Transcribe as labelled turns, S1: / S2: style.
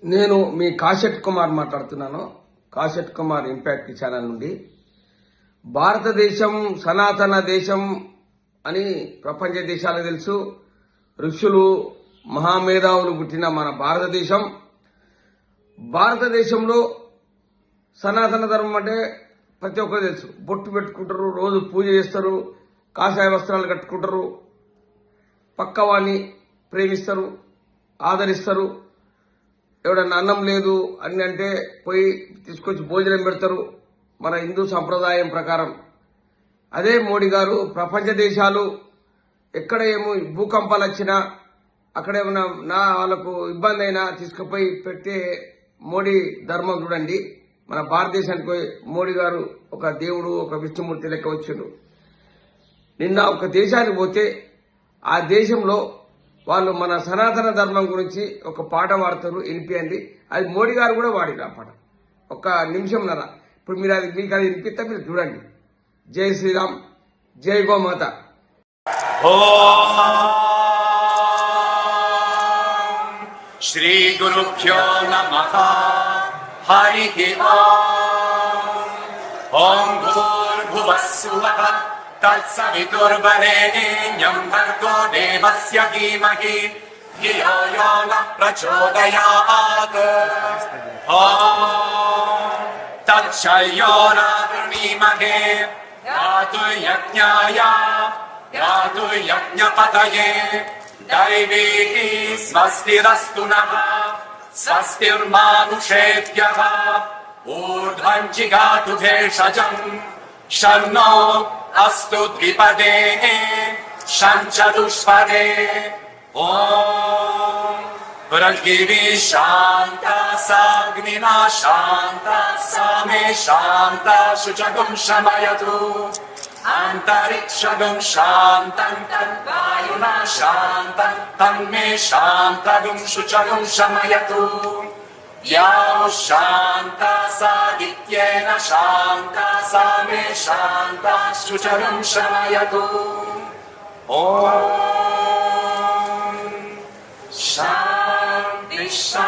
S1: నేను మీ కాశెట్ కుమార్ మాట్లాడుతున్నాను. కాశెట్ Kumar impact channel నుండి. భారతదేశం సనాతన దేశం అని ప్రపంచ దేశాలకు తెలుసు. ఋషులు మహామేధావులు పుట్టిన మన భారతదేశంలో సనాతన ధర్మం అంటే ప్రతి ఒక్కరు తెలుసు. బొట్టు పెట్టుకుంటారు, రోజు పూజ చేస్తారు, కాషాయ వస్త్రాలు కట్టుకుంటారు, పక్కవాన్ని ప్రేమిస్తారు, ఆదరిస్తారు. ఎవడన్నా అన్నం లేదు అని అంటే పోయి తీసుకొచ్చి భోజనం పెడతారు మన హిందూ సంప్రదాయం ప్రకారం. అదే మోడీ గారు ప్రపంచ దేశాలు ఎక్కడ ఏమో భూకంపాలు వచ్చినా అక్కడ ఏమైనా వాళ్ళకు ఇబ్బంది అయినా తీసుకుపోయి పెట్టే మోడీ ధర్మం చూడండి. మన భారతదేశానికి మోడీ గారు ఒక దేవుడు, ఒక విష్ణుమూర్తి లెక్క వచ్చాడు. నిన్న ఒక దేశానికి పోతే ఆ దేశంలో వాళ్ళు మన సనాతన ధర్మం గురించి ఒక పాట పాడతారు, వినిపియండి. అది మోడీ గారు కూడా వాడిరు ఆ పాట, ఒక నిమిషంన్నర. ఇప్పుడు మీకు అది వినిపిస్తే మీరు చూడండి. జై శ్రీరామ్, జై గోమాత.
S2: శ్రీ గురుభ్యో నమః. హరి ఓం భూర్భువః స్వః తత్సవితుర్వరేణ్యం భర్గో దేవస్య ధీమహి ధియో యో నః ప్రచోదయాత్. ఓం తత్సయోరావృణీమహే యాతు యజ్ఞపతయే దైవీ స్వస్తిరస్తు నః. స్వస్తిర్మానుషేభ్యః ఊర్ధ్వం జిగాతు భేషజం. శన్నో అస్తు ద్విపదే శంచతుష్పదే. ఓం పృథివీ శాంత సాగ్నినా శాంత సామే శాంత శుచగుం శమయతు. అంతరిక్షగం శాంతం తద్వాయునా శాంతం తన్మే శాంతగం శుచగం శమయతు. యా శాంత సాదిత్యేన శాంత సామే శాంత శుచగం శమయతు. ఓం శాంతి శాంతి.